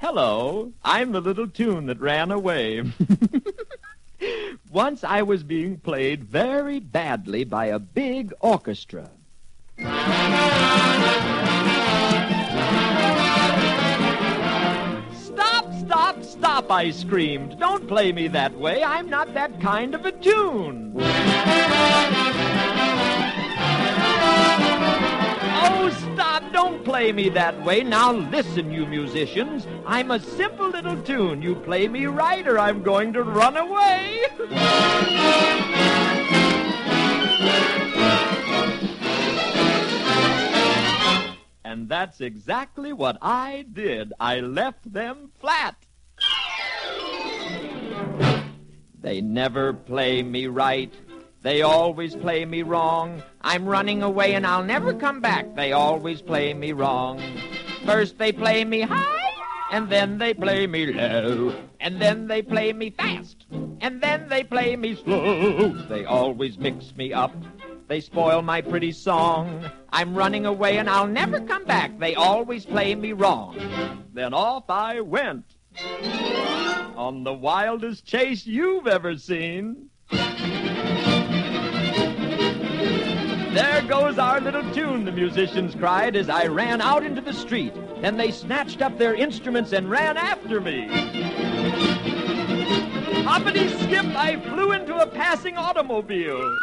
Hello, I'm the little tune that ran away. Once I was being played very badly by a big orchestra. Stop, I screamed. Don't play me that way. I'm not that kind of a tune. Oh, stop. Don't play me that way. Now listen, you musicians. I'm a simple little tune. You play me right or I'm going to run away. And that's exactly what I did. I left them flat. They never play me right. They always play me wrong. I'm running away and I'll never come back. They always play me wrong. First they play me high, and then they play me low. And then they play me fast, and then they play me slow. They always mix me up. They spoil my pretty song. I'm running away and I'll never come back. They always play me wrong. Then off I went on the wildest chase you've ever seen. There goes our little tune, the musicians cried as I ran out into the street. Then they snatched up their instruments and ran after me. Hoppity-skip, I flew into a passing automobile.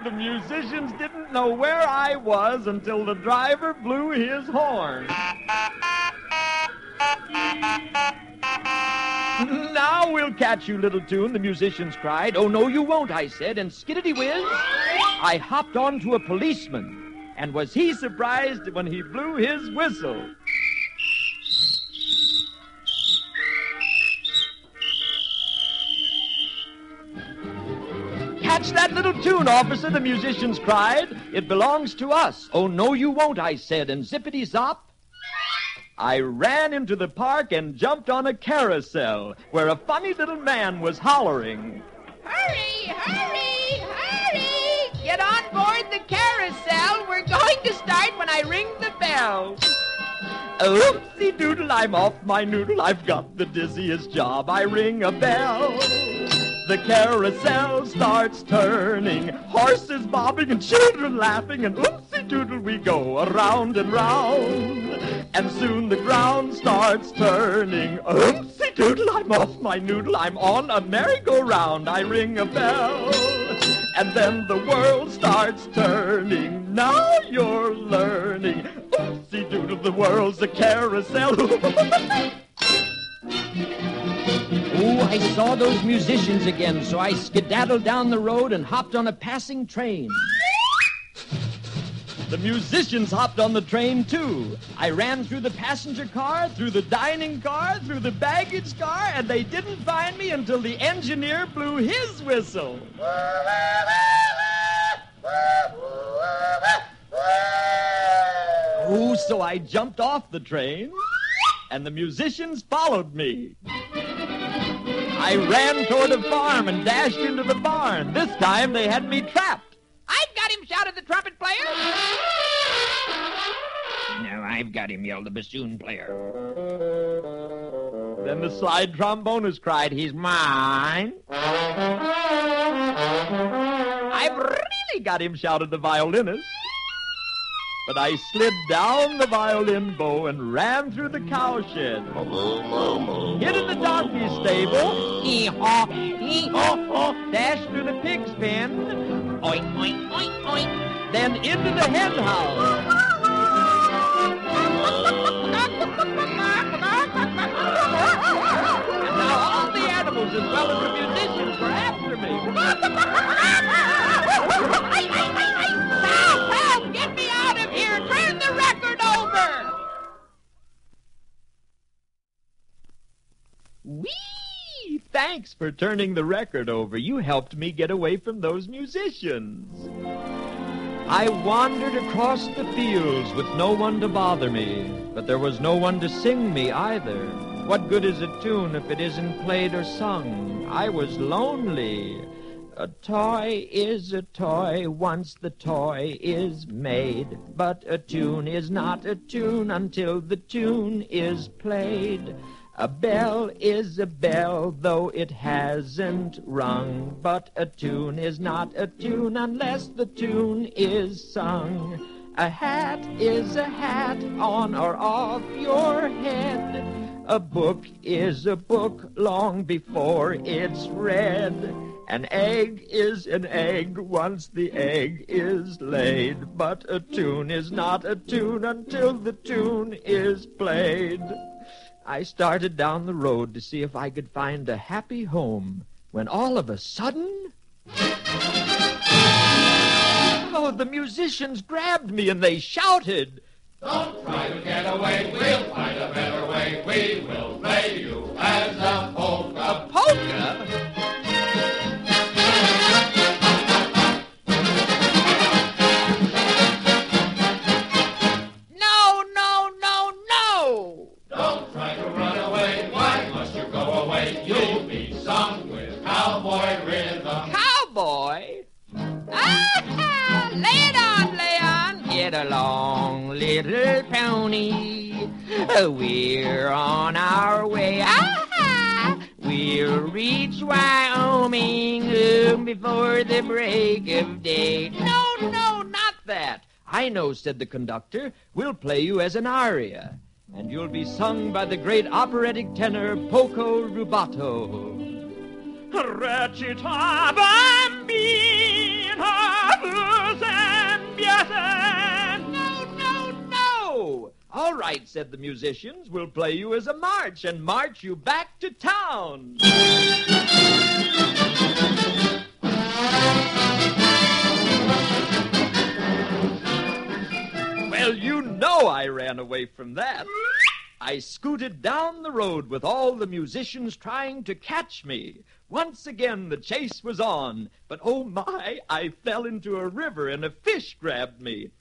The musicians didn't know where I was until the driver blew his horn. Now we'll catch you, little tune, the musicians cried. Oh, no, you won't, I said, and skiddity-whiz, I hopped onto a policeman, and was he surprised when he blew his whistle. Catch that little tune, officer, the musicians cried. It belongs to us. Oh, no, you won't, I said, and zippity-zop, I ran into the park and jumped on a carousel where a funny little man was hollering. Hurry, hurry, hurry! Get on board the carousel. We're going to start when I ring the bell. Oopsie-doodle, I'm off my noodle. I've got the dizziest job. I ring a bell. The carousel starts turning, horses bobbing and children laughing, and oopsie-doodle we go around and round. And soon the ground starts turning. Oopsie-doodle, I'm off my noodle. I'm on a merry-go-round. I ring a bell, and then the world starts turning. Now you're learning. Oopsie-doodle, the world's a carousel. Oh, I saw those musicians again, so I skedaddled down the road and hopped on a passing train. The musicians hopped on the train, too. I ran through the passenger car, through the dining car, through the baggage car, and they didn't find me until the engineer blew his whistle. Oh, so I jumped off the train, and the musicians followed me. I ran toward a farm and dashed into the barn. This time they had me trapped. I've got him, shouted the trumpet player. No, I've got him, yelled the bassoon player. Then the slide trombonist cried, he's mine. I've really got him, shouted the violinist. But I slid down the violin bow and ran through the cowshed. Hid in the donkey stable. Hee-haw, hee-haw, dashed through the pig's pen. Oink, oink, oink, oink. Then into the hen house. And now all the animals as well as the musicians were after me. Help! Get me out of here! Turn the record over! Whee! Thanks for turning the record over. You helped me get away from those musicians. I wandered across the fields with no one to bother me, but there was no one to sing me either. What good is a tune if it isn't played or sung? I was lonely. A toy is a toy once the toy is made, but a tune is not a tune until the tune is played. A bell is a bell though it hasn't rung, but a tune is not a tune unless the tune is sung. A hat is a hat on or off your head. A book is a book long before it's read. An egg is an egg once the egg is laid, but a tune is not a tune until the tune is played. I started down the road to see if I could find a happy home, when all of a sudden... Oh, the musicians grabbed me and they shouted, "Don't try to get away, we'll find a better way. We will play you as a polka." "A polka?" No, no, no, no! Don't try to run away, why must you go away? You'll be sung with cowboy rhythm. Cowboy? Ah, lay it on, Leon. Get along, little pony. We're on our way. Ah, We'll reach Wyoming before the break of day. No, no, not that. I know, said the conductor. We'll play you as an aria, and you'll be sung by the great operatic tenor Poco Rubato. Recita bambina, no, no, no! All right, said the musicians, we'll play you as a march and march you back to town. Well, you know I ran away from that. I scooted down the road with all the musicians trying to catch me. Once again, the chase was on. But, oh my, I fell into a river and a fish grabbed me.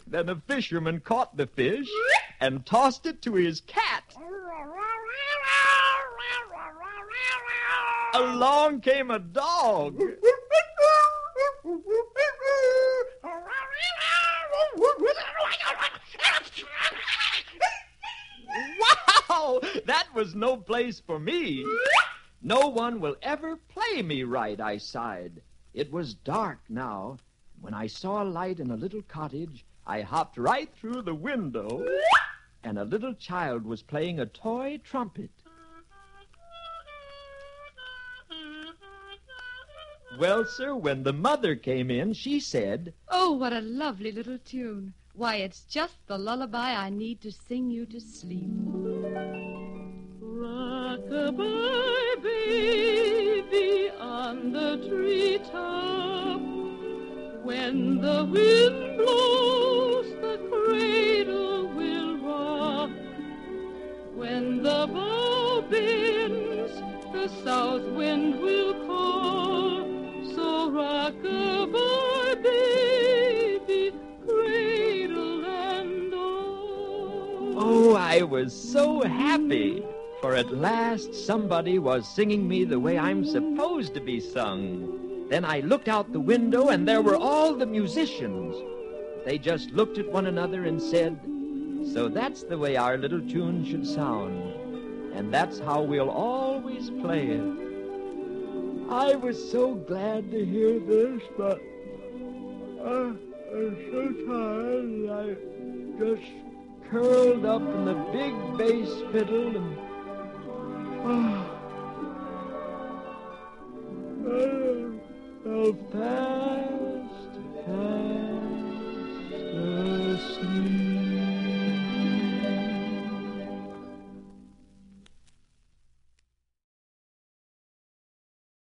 Then a fisherman caught the fish and tossed it to his cat. Along came a dog. Wow! That was no place for me. No one will ever play me right, I sighed. It was dark now. When I saw a light in a little cottage, I hopped right through the window, and a little child was playing a toy trumpet. Well, sir, when the mother came in, she said, "Oh, what a lovely little tune. Why, it's just the lullaby I need to sing you to sleep." Rock-a-bye, baby, on the treetop. When the wind blows, the cradle will rock. When the bow bends, the south wind will call. So rock-a-bye, baby, cradle and all. Oh, I was so happy, for at last somebody was singing me the way I'm supposed to be sung. Then I looked out the window, and there were all the musicians. They just looked at one another and said, "So that's the way our little tune should sound, and that's how we'll always play it." I was so glad to hear this, but I'm so tired. I just curled up in the big bass fiddle and fell fast